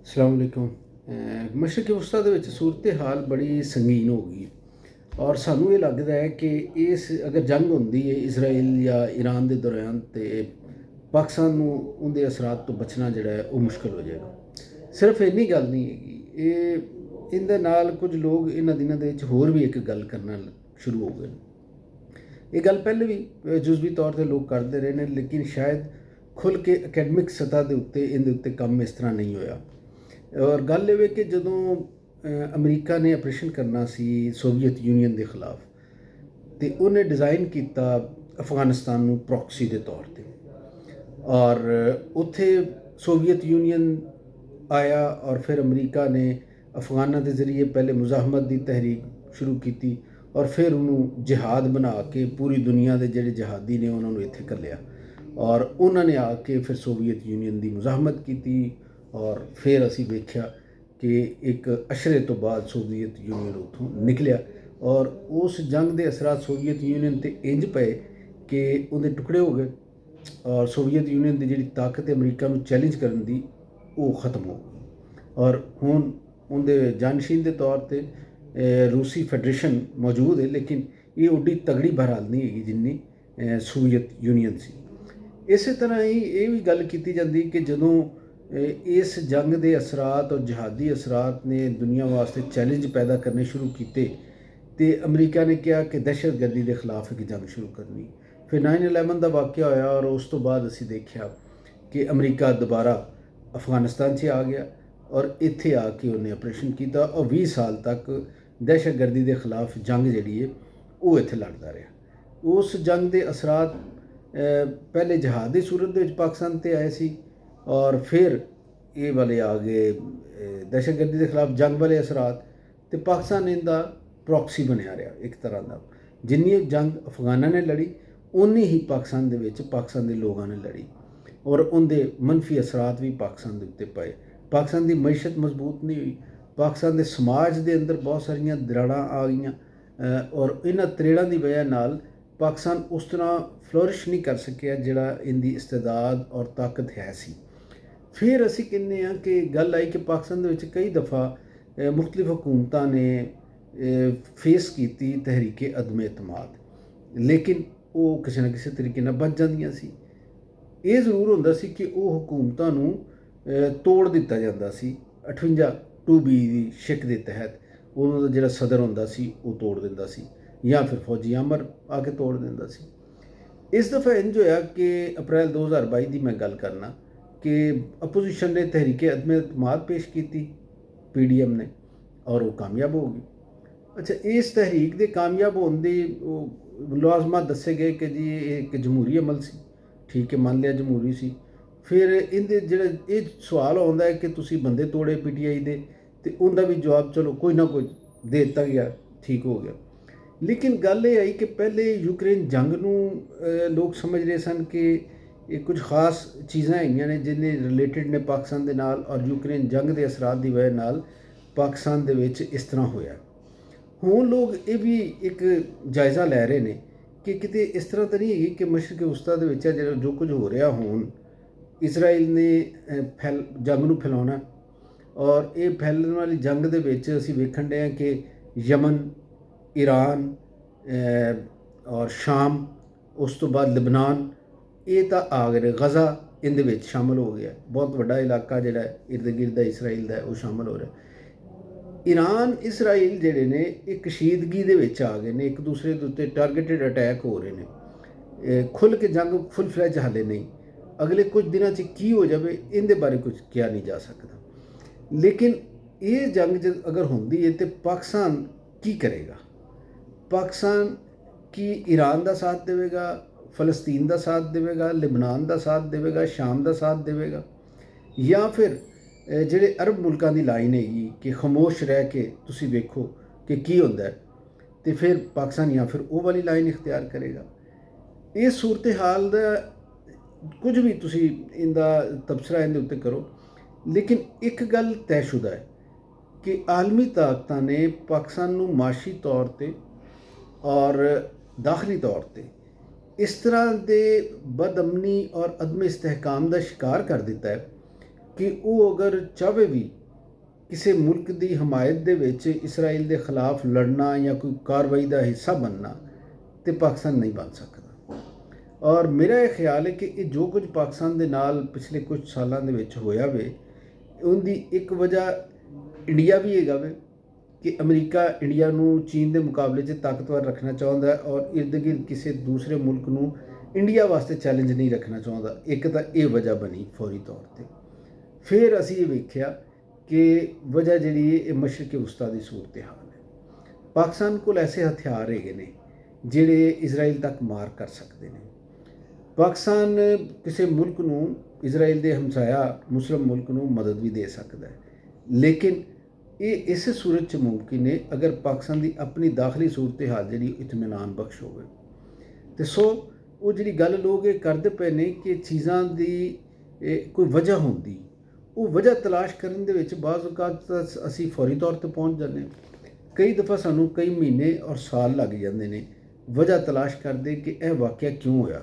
अस्सलाम वालेकुम। मशरक़ वस्ता ਦੇ ਵਿੱਚ ਸੂਰਤ ਹਾਲ ਬੜੀ ਸੰਗੀਨ ਹੋ ਗਈ ਔਰ ਸਾਨੂੰ ਇਹ ਲੱਗਦਾ ਹੈ ਕਿ ਇਸ ਅਗਰ ਜੰਗ ਹੁੰਦੀ ਹੈ ਇਜ਼ਰਾਈਲ ਜਾਂ ਈਰਾਨ ਦੇ ਦੌਰਾਨ ਤੇ ਪਾਕਿਸਤਾਨ ਨੂੰ ਉਹਦੇ ਅਸਰਾਤ ਤੋਂ ਬਚਣਾ ਜਿਹੜਾ ਹੈ ਉਹ ਮੁਸ਼ਕਲ ਹੋ ਜਾਏਗਾ। ਸਿਰਫ ਇੰਨੀ ਗੱਲ ਨਹੀਂ ਹੈਗੀ, ਇਹਦੇ ਨਾਲ ਕੁਝ ਲੋਕ ਇਹਨਾਂ ਦਿਨਾਂ ਦੇ ਵਿੱਚ ਹੋਰ ਵੀ ਇੱਕ ਗੱਲ ਕਰਨਾ ਸ਼ੁਰੂ ਹੋ ਗਏ ਨੇ। ਇਹ ਗੱਲ ਪਹਿਲੇ ਵੀ ਜੁਜ਼ਵੀ ਤੌਰ 'ਤੇ ਲੋਕ ਕਰਦੇ ਰਹੇ ਨੇ, ਲੇਕਿਨ ਸ਼ਾਇਦ ਖੁੱਲ੍ਹ ਕੇ ਅਕੈਡਮਿਕ ਸਤ੍ਹਾ ਦੇ ਉੱਤੇ ਇਹਦੇ ਉੱਤੇ ਕੰਮ ਇਸ ਤਰ੍ਹਾਂ ਨਹੀਂ ਹੋਇਆ। ਔਰ ਗੱਲ ਇਹ ਕਿ ਜਦੋਂ ਅਮਰੀਕਾ ਨੇ ਆਪਰੇਸ਼ਨ ਕਰਨਾ ਸੀ ਸੋਵੀਅਤ ਯੂਨੀਅਨ ਦੇ ਖਿਲਾਫ, ਤੇ ਉਹਨੇ ਡਿਜ਼ਾਈਨ ਕੀਤਾ ਅਫਗਾਨਿਸਤਾਨ ਨੂੰ ਪ੍ਰੋਕਸੀ ਦੇ ਤੌਰ 'ਤੇ, ਔਰ ਉੱਥੇ ਸੋਵੀਅਤ ਯੂਨੀਅਨ ਆਇਆ ਔਰ ਫਿਰ ਅਮਰੀਕਾ ਨੇ ਅਫਗਾਨਾਂ ਦੇ ਜ਼ਰੀਏ ਪਹਿਲੇ ਮੁਜ਼ਾਹਮਤ ਦੀ ਤਹਿਰੀਕ ਸ਼ੁਰੂ ਕੀਤੀ ਔਰ ਫਿਰ ਉਹਨੂੰ ਜਿਹਾਦ ਬਣਾ ਕੇ ਪੂਰੀ ਦੁਨੀਆ ਦੇ ਜਿਹੜੇ ਜਿਹਾਦੀ ਨੇ ਉਹਨਾਂ ਨੂੰ ਇੱਥੇ ਘੱਲਿਆ ਔਰ ਉਹਨਾਂ ਨੇ ਆ ਕੇ ਫਿਰ ਸੋਵੀਅਤ ਯੂਨੀਅਨ ਦੀ ਮੁਜ਼ਾਹਮਤ ਕੀਤੀ ਔਰ ਫਿਰ ਅਸੀਂ ਵੇਖਿਆ ਕਿ ਇੱਕ ਅਸ਼ਰੇ ਤੋਂ ਬਾਅਦ ਸੋਵੀਅਤ ਯੂਨੀਅਨ ਉੱਥੋਂ ਨਿਕਲਿਆ ਔਰ ਉਸ ਜੰਗ ਦੇ ਅਸਰਾਤ ਸੋਵੀਅਤ ਯੂਨੀਅਨ 'ਤੇ ਇੰਜ ਪਏ ਕਿ ਉਹਦੇ ਟੁਕੜੇ ਹੋ ਗਏ ਔਰ ਸੋਵੀਅਤ ਯੂਨੀਅਨ ਦੀ ਜਿਹੜੀ ਤਾਕਤ ਅਮਰੀਕਾ ਨੂੰ ਚੈਲੰਜ ਕਰਨ ਦੀ ਉਹ ਖਤਮ ਹੋ ਗਈ ਔਰ ਹੁਣ ਉਹਦੇ ਜਾਨਸ਼ੀਨ ਦੇ ਤੌਰ 'ਤੇ ਰੂਸੀ ਫੈਡਰੇਸ਼ਨ ਮੌਜੂਦ ਹੈ, ਲੇਕਿਨ ਇਹ ਉੱਡੀ ਤਗੜੀ ਬਹਰਾਲ ਨਹੀਂ ਹੈਗੀ ਜਿੰਨੀ ਸੋਵੀਅਤ ਯੂਨੀਅਨ ਸੀ। ਇਸੇ ਤਰ੍ਹਾਂ ਹੀ ਇਹ ਵੀ ਗੱਲ ਕੀਤੀ ਜਾਂਦੀ ਕਿ ਜਦੋਂ ਇਸ ਜੰਗ ਦੇ ਅਸਰਾਤ ਔਰ ਜਿਹਾਦੀ ਅਸਰਾਤ ਨੇ ਦੁਨੀਆ ਵਾਸਤੇ ਚੈਲੰਜ ਪੈਦਾ ਕਰਨੇ ਸ਼ੁਰੂ ਕੀਤੇ ਤੇ ਅਮਰੀਕਾ ਨੇ ਕਿਹਾ ਕਿ ਦਹਿਸ਼ਤਗਰਦੀ ਦੇ ਖਿਲਾਫ ਇੱਕ ਜੰਗ ਸ਼ੁਰੂ ਕਰਨੀ। ਫਿਰ 9/11 ਦਾ ਵਾਕਿਆ ਹੋਇਆ ਔਰ ਉਸ ਤੋਂ ਬਾਅਦ ਅਸੀਂ ਦੇਖਿਆ ਕਿ ਅਮਰੀਕਾ ਦੁਬਾਰਾ ਅਫਗਾਨਿਸਤਾਨ 'ਚ ਆ ਗਿਆ ਔਰ ਇੱਥੇ ਆ ਕੇ ਉਹਨੇ ਆਪਰੇਸ਼ਨ ਕੀਤਾ ਔਰ 20 ਸਾਲ ਤੱਕ ਦਹਿਸ਼ਤਗਰਦੀ ਦੇ ਖਿਲਾਫ ਜੰਗ ਜਿਹੜੀ ਹੈ ਉਹ ਇੱਥੇ ਲੜਦਾ ਰਿਹਾ। ਉਸ ਜੰਗ ਦੇ ਅਸਰਾਤ ਪਹਿਲੇ ਜਹਾਦ ਦੀ ਸੂਰਤ ਦੇ ਵਿੱਚ ਪਾਕਿਸਤਾਨ 'ਤੇ ਆਏ ਸੀ ਔਰ ਫਿਰ ਇਹ ਵਾਲੇ ਆ ਗਏ ਦਹਿਸ਼ਤਗਰਦੀ ਦੇ ਖਿਲਾਫ ਜੰਗ ਵਾਲੇ ਅਸਰਾਤ, ਅਤੇ ਪਾਕਿਸਤਾਨ ਇਹਦਾ ਪ੍ਰੋਕਸੀ ਬਣਿਆ ਰਿਹਾ ਇੱਕ ਤਰ੍ਹਾਂ ਦਾ। ਜਿੰਨੀ ਜੰਗ ਅਫਗਾਨਾਂ ਨੇ ਲੜੀ ਉਨੀ ਹੀ ਪਾਕਿਸਤਾਨ ਦੇ ਵਿੱਚ ਪਾਕਿਸਤਾਨ ਦੇ ਲੋਕਾਂ ਨੇ ਲੜੀ ਔਰ ਉਹਦੇ ਮੰਨਫੀ ਅਸਰਾਤ ਵੀ ਪਾਕਿਸਤਾਨ ਦੇ ਉੱਤੇ ਪਏ। ਪਾਕਿਸਤਾਨ ਦੀ ਮਈਸ਼ਤ ਮਜ਼ਬੂਤ ਨਹੀਂ ਹੋਈ, ਪਾਕਿਸਤਾਨ ਦੇ ਸਮਾਜ ਦੇ ਅੰਦਰ ਬਹੁਤ ਸਾਰੀਆਂ ਦਰਾੜਾਂ ਆ ਗਈਆਂ ਔਰ ਇਹਨਾਂ ਤਰੇੜਾਂ ਦੀ ਵਜ੍ਹਾ ਨਾਲ ਪਾਕਿਸਤਾਨ ਉਸ ਤਰ੍ਹਾਂ ਫਲੋਰਿਸ਼ ਨਹੀਂ ਕਰ ਸਕਿਆ ਜਿਹੜਾ ਇਹਦੀ ਇਸਤਿਦਾਦ ਔਰ ਤਾਕਤ ਹੈ ਸੀ। ਫਿਰ ਅਸੀਂ ਕਹਿੰਦੇ ਹਾਂ ਕਿ ਗੱਲ ਆਈ ਕਿ ਪਾਕਿਸਤਾਨ ਦੇ ਵਿੱਚ ਕਈ ਦਫਾ ਮੁਖਤਲਿਫ ਹਕੂਮਤਾਂ ਨੇ ਫੇਸ ਕੀਤੀ ਤਹਿਰੀਕੇ ਅਦਮ ਇਤਮਾਦ, ਲੇਕਿਨ ਉਹ ਕਿਸੇ ਨਾ ਕਿਸੇ ਤਰੀਕੇ ਨਾਲ ਬਚ ਜਾਂਦੀਆਂ ਸੀ। ਇਹ ਜ਼ਰੂਰ ਹੁੰਦਾ ਸੀ ਕਿ ਉਹ ਹਕੂਮਤਾਂ ਨੂੰ ਤੋੜ ਦਿੱਤਾ ਜਾਂਦਾ ਸੀ। 58 2B ਦੀ ਸ਼ਿਕ ਦੇ ਤਹਿਤ ਉਹਨਾਂ ਦਾ ਜਿਹੜਾ ਸਦਰ ਹੁੰਦਾ ਸੀ ਉਹ ਤੋੜ ਦਿੰਦਾ ਸੀ ਜਾਂ ਫਿਰ ਫੌਜੀ ਅਮਰ ਆ ਕੇ ਤੋੜ ਦਿੰਦਾ ਸੀ। ਇਸ ਦਫਾ ਇੰਝ ਹੋਇਆ ਕਿ ਅਪ੍ਰੈਲ 2022 ਦੀ ਮੈਂ ਗੱਲ ਕਰਨਾ ਕਿ ਅਪੋਜੀਸ਼ਨ ਨੇ ਤਹਿਰੀਕੇ ਅਦਮ ਇਤਮਾਦ ਪੇਸ਼ ਕੀਤੀ PDM ਨੇ ਔਰ ਉਹ ਕਾਮਯਾਬ ਹੋ ਗਈ। ਅੱਛਾ, ਇਸ ਤਹਿਰੀਕ ਦੇ ਕਾਮਯਾਬ ਹੋਣ ਦੇ ਉਹ ਮੁਲਾਜ਼ਮਾਤ ਦੱਸੇ ਗਏ ਕਿ ਜੀ ਇਹ ਇੱਕ ਜਮਹੂਰੀ ਅਮਲ ਸੀ। ਠੀਕ ਹੈ, ਮੰਨ ਲਿਆ ਜਮਹੂਰੀ ਸੀ। ਫਿਰ ਇਹਦੇ ਜਿਹੜਾ ਇਹ ਸਵਾਲ ਆਉਂਦਾ ਹੈ ਕਿ ਤੁਸੀਂ ਬੰਦੇ ਤੋੜੇ PTI ਦੇ, ਅਤੇ ਉਹਦਾ ਵੀ ਜਵਾਬ ਚਲੋ ਕੋਈ ਨਾ ਕੋਈ ਦੇ ਦਿੱਤਾ ਗਿਆ, ਠੀਕ ਹੋ ਗਿਆ। ਲੇਕਿਨ ਗੱਲ ਇਹ ਆਈ ਕਿ ਪਹਿਲੇ ਯੂਕਰੇਨ ਜੰਗ ਨੂੰ ਲੋਕ ਸਮਝ ਰਹੇ ਸਨ ਕਿ ਇਹ ਕੁਝ ਖਾਸ ਚੀਜ਼ਾਂ ਹੈਗੀਆਂ ਨੇ ਜਿਹਨੇ ਰਿਲੇਟਡ ਨੇ ਪਾਕਿਸਤਾਨ ਦੇ ਨਾਲ ਔਰ ਯੂਕਰੇਨ ਜੰਗ ਦੇ ਅਸਰਾਤ ਦੀ ਵਜ੍ਹਾ ਨਾਲ ਪਾਕਿਸਤਾਨ ਦੇ ਵਿੱਚ ਇਸ ਤਰ੍ਹਾਂ ਹੋਇਆ। ਹੁਣ ਲੋਕ ਇਹ ਵੀ ਇੱਕ ਜਾਇਜ਼ਾ ਲੈ ਰਹੇ ਨੇ ਕਿ ਕਿਤੇ ਇਸ ਤਰ੍ਹਾਂ ਤਾਂ ਨਹੀਂ ਹੈਗੀ ਕਿ ਮਸ਼ਰਕ ਵਸਤਾ ਦੇ ਵਿੱਚ ਜਿਹੜਾ ਜੋ ਕੁਝ ਹੋ ਰਿਹਾ ਹੁਣ ਇਜ਼ਰਾਈਲ ਨੇ ਜੰਗ ਨੂੰ ਫੈਲਾਉਣਾ ਔਰ ਇਹ ਫੈਲਣ ਵਾਲੀ ਜੰਗ ਦੇ ਵਿੱਚ ਅਸੀਂ ਵੇਖਣ ਡਏ ਹਾਂ ਕਿ ਯਮਨ, ਈਰਾਨ ਔਰ ਸ਼ਾਮ, ਉਸ ਤੋਂ ਬਾਅਦ ਲਿਬਨਾਨ, ਇਹ ਤਾਂ ਆ ਗਏ, ਗਜ਼ਾ ਇਹਦੇ ਵਿੱਚ ਸ਼ਾਮਲ ਹੋ ਗਿਆ। ਬਹੁਤ ਵੱਡਾ ਇਲਾਕਾ ਜਿਹੜਾ ਇਰਦ ਗਿਰਦ ਇਸਰਾਈਲ ਦਾ ਉਹ ਸ਼ਾਮਲ ਹੋ ਰਿਹਾ। ਈਰਾਨ ਇਸਰਾਈਲ ਜਿਹੜੇ ਨੇ ਇਹ ਕਸ਼ੀਦਗੀ ਦੇ ਵਿੱਚ ਆ ਗਏ ਨੇ, ਇੱਕ ਦੂਸਰੇ ਦੇ ਉੱਤੇ ਟਾਰਗੇਟਡ ਅਟੈਕ ਹੋ ਰਹੇ ਨੇ। ਖੁੱਲ੍ਹ ਕੇ ਜੰਗ ਫੁੱਲ ਫਲੈਜ ਹਾਲੇ ਨਹੀਂ, ਅਗਲੇ ਕੁਝ ਦਿਨਾਂ 'ਚ ਕੀ ਹੋ ਜਾਵੇ ਇਹਦੇ ਬਾਰੇ ਕੁਝ ਕਿਹਾ ਨਹੀਂ ਜਾ ਸਕਦਾ। ਲੇਕਿਨ ਇਹ ਜੰਗ ਜਦ ਅਗਰ ਹੁੰਦੀ ਹੈ ਤਾਂ ਪਾਕਿਸਤਾਨ ਕੀ ਕਰੇਗਾ? ਪਾਕਿਸਤਾਨ ਕੀ ਈਰਾਨ ਦਾ ਸਾਥ ਦੇਵੇਗਾ, ਫਲਸਤੀਨ ਦਾ ਸਾਥ ਦੇਵੇਗਾ, ਲਿਬਨਾਨ ਦਾ ਸਾਥ ਦੇਵੇਗਾ, ਸ਼ਾਮ ਦਾ ਸਾਥ ਦੇਵੇਗਾ, ਜਾਂ ਫਿਰ ਜਿਹੜੇ ਅਰਬ ਮੁਲਕਾਂ ਦੀ ਲਾਈਨ ਹੈਗੀ ਕਿ ਖਾਮੋਸ਼ ਰਹਿ ਕੇ ਤੁਸੀਂ ਵੇਖੋ ਕਿ ਕੀ ਹੁੰਦਾ ਹੈ, ਅਤੇ ਫਿਰ ਪਾਕਿਸਤਾਨ ਜਾਂ ਫਿਰ ਉਹ ਵਾਲੀ ਲਾਈਨ ਇਖਤਿਆਰ ਕਰੇਗਾ? ਇਹ ਸੂਰਤ ਹਾਲ ਦਾ ਕੁਝ ਵੀ ਤੁਸੀਂ ਇਹਦਾ ਤਬਸਰਾ ਇਹਦੇ ਉੱਤੇ ਕਰੋ, ਲੇਕਿਨ ਇੱਕ ਗੱਲ ਤੈਅਸ਼ੁਦਾ ਹੈ ਕਿ ਆਲਮੀ ਤਾਕਤਾਂ ਨੇ ਪਾਕਿਸਤਾਨ ਨੂੰ ਮਾਸ਼ੀ ਤੌਰ 'ਤੇ ਔਰ ਦਾਖਲੀ ਤੌਰ 'ਤੇ ਇਸ ਤਰ੍ਹਾਂ ਦੇ ਬਦਅਮਨੀ ਔਰ ਅਦਮ ਇਸਤਹਿਕਾਮ ਦਾ ਸ਼ਿਕਾਰ ਕਰ ਦਿੱਤਾ ਹੈ ਕਿ ਉਹ ਅਗਰ ਚਾਹੇ ਵੀ ਕਿਸੇ ਮੁਲਕ ਦੀ ਹਮਾਇਤ ਦੇ ਵਿੱਚ ਇਸਰਾਈਲ ਦੇ ਖਿਲਾਫ ਲੜਨਾ ਜਾਂ ਕੋਈ ਕਾਰਵਾਈ ਦਾ ਹਿੱਸਾ ਬਣਨਾ ਤੇ ਪਾਕਿਸਤਾਨ ਨਹੀਂ ਬਣ ਸਕਦਾ। ਔਰ ਮੇਰਾ ਇਹ ਖਿਆਲ ਹੈ ਕਿ ਇਹ ਜੋ ਕੁਝ ਪਾਕਿਸਤਾਨ ਦੇ ਨਾਲ ਪਿਛਲੇ ਕੁਝ ਸਾਲਾਂ ਦੇ ਵਿੱਚ ਹੋਇਆ ਵੇ, ਉਹਦੀ ਇੱਕ ਵਜ੍ਹਾ ਇੰਡੀਆ ਵੀ ਹੈਗਾ ਵੇ ਕਿ ਅਮਰੀਕਾ ਇੰਡੀਆ ਨੂੰ ਚੀਨ ਦੇ ਮੁਕਾਬਲੇ 'ਚ ਤਾਕਤਵਰ ਰੱਖਣਾ ਚਾਹੁੰਦਾ ਔਰ ਇਰਦ ਗਿਰਦ ਕਿਸੇ ਦੂਸਰੇ ਮੁਲਕ ਨੂੰ ਇੰਡੀਆ ਵਾਸਤੇ ਚੈਲੰਜ ਨਹੀਂ ਰੱਖਣਾ ਚਾਹੁੰਦਾ। ਇੱਕ ਤਾਂ ਇਹ ਵਜ੍ਹਾ ਬਣੀ ਫੌਰੀ ਤੌਰ 'ਤੇ। ਫਿਰ ਅਸੀਂ ਇਹ ਵੇਖਿਆ ਕਿ ਵਜ੍ਹਾ ਜਿਹੜੀ ਇਹ ਮਸ਼ਰਕ ਵਸਤਾ ਦੀ ਸੂਰਤ ਹਾਲ ਹੈ। ਪਾਕਿਸਤਾਨ ਕੋਲ ਐਸੇ ਹਥਿਆਰ ਹੈਗੇ ਨੇ ਜਿਹੜੇ ਇਜ਼ਰਾਈਲ ਤੱਕ ਮਾਰ ਕਰ ਸਕਦੇ ਨੇ। ਪਾਕਿਸਤਾਨ ਕਿਸੇ ਮੁਲਕ ਨੂੰ, ਇਜ਼ਰਾਈਲ ਦੇ ਹਮਸਾਇਆ ਮੁਸਲਿਮ ਮੁਲਕ ਨੂੰ ਮਦਦ ਵੀ ਦੇ ਸਕਦਾ ਹੈ, ਲੇਕਿਨ ਇਹ ਇਸ ਸੂਰਤ 'ਚ ਮੁਮਕਿਨ ਹੈ ਅਗਰ ਪਾਕਿਸਤਾਨ ਦੀ ਆਪਣੀ ਦਾਖਲੀ ਸੂਰਤ ਹਾਲ ਜਿਹੜੀ ਇਤਮਾਨਾਨ ਬਖਸ਼ ਹੋਵੇ। ਤੇ ਸੋ ਉਹ ਜਿਹੜੀ ਗੱਲ ਲੋਕ ਇਹ ਕਰਦੇ ਪਏ ਨੇ ਕਿ ਚੀਜ਼ਾਂ ਦੀ ਕੋਈ ਵਜ੍ਹਾ ਹੁੰਦੀ, ਉਹ ਵਜ੍ਹਾ ਤਲਾਸ਼ ਕਰਨ ਦੇ ਵਿੱਚ ਬਾਜ਼ ਔਕਾਤ ਅਸੀਂ ਫੌਰੀ ਤੌਰ 'ਤੇ ਪਹੁੰਚ ਜਾਂਦੇ ਹਾਂ। ਕਈ ਦਫਾ ਸਾਨੂੰ ਕਈ ਮਹੀਨੇ ਔਰ ਸਾਲ ਲੱਗ ਜਾਂਦੇ ਨੇ ਵਜ੍ਹਾ ਤਲਾਸ਼ ਕਰਦੇ ਕਿ ਇਹ ਵਾਕਿਆ ਕਿਉਂ ਹੋਇਆ।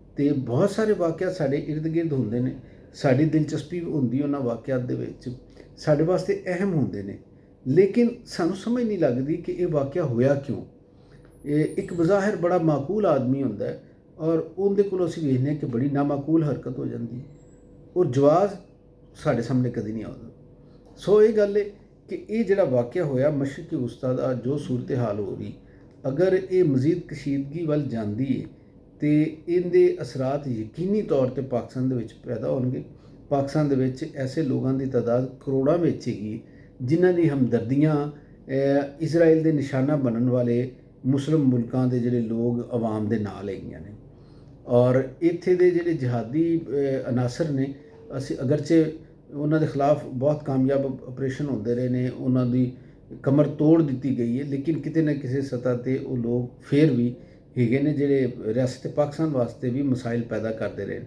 ਅਤੇ ਬਹੁਤ ਸਾਰੇ ਵਾਕਿਆ ਸਾਡੇ ਇਰਦ ਗਿਰਦ ਹੁੰਦੇ ਨੇ, ਸਾਡੀ ਦਿਲਚਸਪੀ ਹੁੰਦੀ ਉਹਨਾਂ ਵਾਕਿਆਤ ਦੇ ਵਿੱਚ, ਸਾਡੇ ਵਾਸਤੇ ਅਹਿਮ ਹੁੰਦੇ ਨੇ, ਲੇਕਿਨ ਸਾਨੂੰ ਸਮਝ ਨਹੀਂ ਲੱਗਦੀ ਕਿ ਇਹ ਵਾਕਿਆ ਹੋਇਆ ਕਿਉਂ। ਇਹ ਇੱਕ ਬਜ਼ਾਹਿਰ ਬੜਾ ਮਾਕੂਲ ਆਦਮੀ ਹੁੰਦਾ ਹੈ ਔਰ ਉਹਦੇ ਕੋਲ ਅਸੀਂ ਵੇਖਦੇ ਹਾਂ ਕਿ ਬੜੀ ਨਾਮਾਕੂਲ ਹਰਕਤ ਹੋ ਜਾਂਦੀ ਹੈ, ਔਰ ਜਵਾਜ਼ ਸਾਡੇ ਸਾਹਮਣੇ ਕਦੀ ਨਹੀਂ ਆਉਂਦਾ। ਸੋ ਇਹ ਗੱਲ ਹੈ ਕਿ ਇਹ ਜਿਹੜਾ ਵਾਕਿਆ ਹੋਇਆ ਮਸ਼ਰਕੀ ਵਸਤਾ ਦਾ ਜੋ ਸੂਰਤ ਹਾਲ ਹੋ ਰਹੀ, ਅਗਰ ਇਹ ਮਜ਼ੀਦ ਕਸ਼ੀਦਗੀ ਵੱਲ ਜਾਂਦੀ ਹੈ ਅਤੇ ਇਹਦੇ ਅਸਰਾਤ ਯਕੀਨੀ ਤੌਰ 'ਤੇ ਪਾਕਿਸਤਾਨ ਦੇ ਵਿੱਚ ਪੈਦਾ ਹੋਣਗੇ। ਪਾਕਿਸਤਾਨ ਦੇ ਵਿੱਚ ਐਸੇ ਲੋਕਾਂ ਦੀ ਤਾਦਾਦ ਕਰੋੜਾਂ ਵਿੱਚ ਹੈਗੀ ਜਿਨ੍ਹਾਂ ਦੀ ਹਮਦਰਦੀਆਂ ਇਜ਼ਰਾਈਲ ਦੇ ਨਿਸ਼ਾਨਾ ਬਣਨ ਵਾਲੇ ਮੁਸਲਿਮ ਮੁਲਕਾਂ ਦੇ ਜਿਹੜੇ ਲੋਕ ਆਵਾਮ ਦੇ ਨਾਲ ਹੈਗੀਆਂ ਨੇ। ਔਰ ਇੱਥੇ ਦੇ ਜਿਹੜੇ ਜਿਹਾਦੀ ਅਨਾਸਰ ਨੇ, ਅਸੀਂ ਅਗਰਚੇ ਉਹਨਾਂ ਦੇ ਖਿਲਾਫ ਬਹੁਤ ਕਾਮਯਾਬ ਆਪਰੇਸ਼ਨ ਹੁੰਦੇ ਰਹੇ ਨੇ, ਉਹਨਾਂ ਦੀ ਕਮਰ ਤੋੜ ਦਿੱਤੀ ਗਈ ਹੈ, ਲੇਕਿਨ ਕਿਤੇ ਨਾ ਕਿਸੇ ਸਤ੍ਹਾ 'ਤੇ ਉਹ ਲੋਕ ਫਿਰ ਵੀ ਹੈਗੇ ਨੇ ਜਿਹੜੇ ਰਿਆਸਤ ਪਾਕਿਸਤਾਨ ਵਾਸਤੇ ਵੀ ਮਸਾਇਲ ਪੈਦਾ ਕਰਦੇ ਰਹੇ।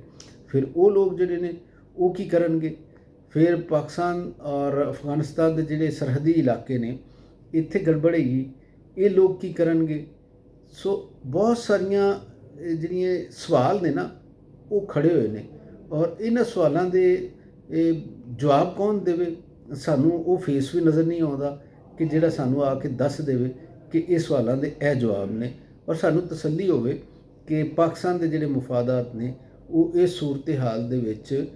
ਫਿਰ ਉਹ ਲੋਕ ਜਿਹੜੇ ਨੇ ਉਹ ਕੀ ਕਰਨਗੇ? ਫਿਰ ਪਾਕਿਸਤਾਨ ਔਰ ਅਫਗਾਨਿਸਤਾਨ ਦੇ ਜਿਹੜੇ ਸਰਹੱਦੀ ਇਲਾਕੇ ਨੇ, ਇੱਥੇ ਗੜਬੜ ਹੈਗੀ, ਇਹ ਲੋਕ ਕੀ ਕਰਨਗੇ? ਸੋ ਬਹੁਤ ਸਾਰੀਆਂ ਜਿਹੜੀਆਂ ਸਵਾਲ ਨੇ ਨਾ ਉਹ ਖੜੇ ਹੋਏ ਨੇ, ਔਰ ਇਹਨਾਂ ਸਵਾਲਾਂ ਦੇ ਜਵਾਬ ਕੌਣ ਦੇਵੇ? ਸਾਨੂੰ ਉਹ ਫੇਸ ਵੀ ਨਜ਼ਰ ਨਹੀਂ ਆਉਂਦਾ ਕਿ ਜਿਹੜਾ ਸਾਨੂੰ ਆ ਕੇ ਦੱਸ ਦੇਵੇ ਕਿ ਇਹ ਸਵਾਲਾਂ ਦੇ ਇਹ ਜਵਾਬ ਨੇ, ਔਰ ਸਾਨੂੰ ਤਸੱਲੀ ਹੋਵੇ ਕਿ ਪਾਕਿਸਤਾਨ ਦੇ ਜਿਹੜੇ ਮੁਫਾਦਾਤ ਨੇ ਉਹ ਇਸ ਸੂਰਤ ਹਾਲ ਦੇ ਵਿੱਚ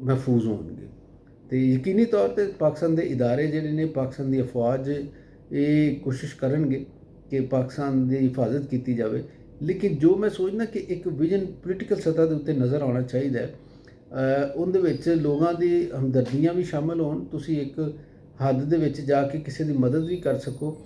ਮਹਿਫੂਜ਼ ਹੋਣਗੇ। ਅਤੇ ਯਕੀਨੀ ਤੌਰ 'ਤੇ ਪਾਕਿਸਤਾਨ ਦੇ ਇਦਾਰੇ ਜਿਹੜੇ ਨੇ, ਪਾਕਿਸਤਾਨ ਦੀ ਅਫਵਾਜ ਇਹ ਕੋਸ਼ਿਸ਼ ਕਰਨਗੇ ਕਿ ਪਾਕਿਸਤਾਨ ਦੀ ਹਿਫਾਜ਼ਤ ਕੀਤੀ ਜਾਵੇ। ਲੇਕਿਨ ਜੋ ਮੈਂ ਸੋਚਦਾ ਕਿ ਇੱਕ ਵਿਜ਼ਨ ਪੋਲੀਟੀਕਲ ਸਤ੍ਹਾ ਦੇ ਉੱਤੇ ਨਜ਼ਰ ਆਉਣਾ ਚਾਹੀਦਾ ਹੈ, ਉਹਦੇ ਵਿੱਚ ਲੋਕਾਂ ਦੀ ਹਮਦਰਦੀਆਂ ਵੀ ਸ਼ਾਮਿਲ ਹੋਣ। ਤੁਸੀਂ ਇੱਕ ਹੱਦ ਦੇ ਵਿੱਚ ਜਾ ਕੇ ਕਿਸੇ ਦੀ ਮਦਦ ਵੀ ਕਰ ਸਕੋ,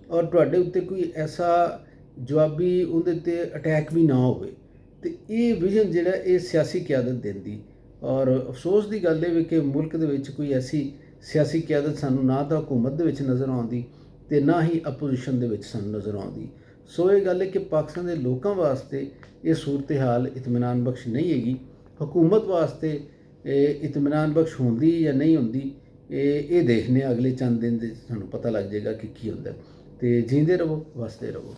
ਔਰ ਤੁਹਾਡੇ ਉੱਤੇ ਕੋਈ ਐਸਾ ਜਵਾਬੀ ਉਹਦੇ 'ਤੇ ਅਟੈਕ ਵੀ ਨਾ ਹੋਵੇ। ਅਤੇ ਇਹ ਵਿਜ਼ਨ ਜਿਹੜਾ ਇਹ ਸਿਆਸੀ ਕਿਆਦਤ ਦਿੰਦੀ, ਔਰ ਅਫਸੋਸ ਦੀ ਗੱਲ ਇਹ ਵੀ ਕਿ ਮੁਲਕ ਦੇ ਵਿੱਚ ਕੋਈ ਐਸੀ ਸਿਆਸੀ ਕਿਆਦਤ ਸਾਨੂੰ ਨਾ ਤਾਂ ਹਕੂਮਤ ਦੇ ਵਿੱਚ ਨਜ਼ਰ ਆਉਂਦੀ ਅਤੇ ਨਾ ਹੀ ਅਪੋਜੀਸ਼ਨ ਦੇ ਵਿੱਚ ਸਾਨੂੰ ਨਜ਼ਰ ਆਉਂਦੀ। ਸੋ ਇਹ ਗੱਲ ਹੈ ਕਿ ਪਾਕਿਸਤਾਨ ਦੇ ਲੋਕਾਂ ਵਾਸਤੇ ਇਹ ਸੂਰਤ ਹਾਲ ਇਤਮਾਨਾਨ ਬਖਸ਼ ਨਹੀਂ ਹੈਗੀ। ਹਕੂਮਤ ਵਾਸਤੇ ਇਤਮਾਨਾਨ ਬਖਸ਼ ਹੁੰਦੀ ਜਾਂ ਨਹੀਂ ਹੁੰਦੀ, ਇਹ ਦੇਖਦੇ ਅਗਲੇ ਚੰਦ ਦਿਨ ਦੇ ਸਾਨੂੰ ਪਤਾ ਲੱਗ ਜਾਏਗਾ ਕਿ ਕੀ ਹੁੰਦਾ। ਅਤੇ ਜੀਂਦੇ ਰਹੋ, ਵਸਦੇ ਰਹੋ।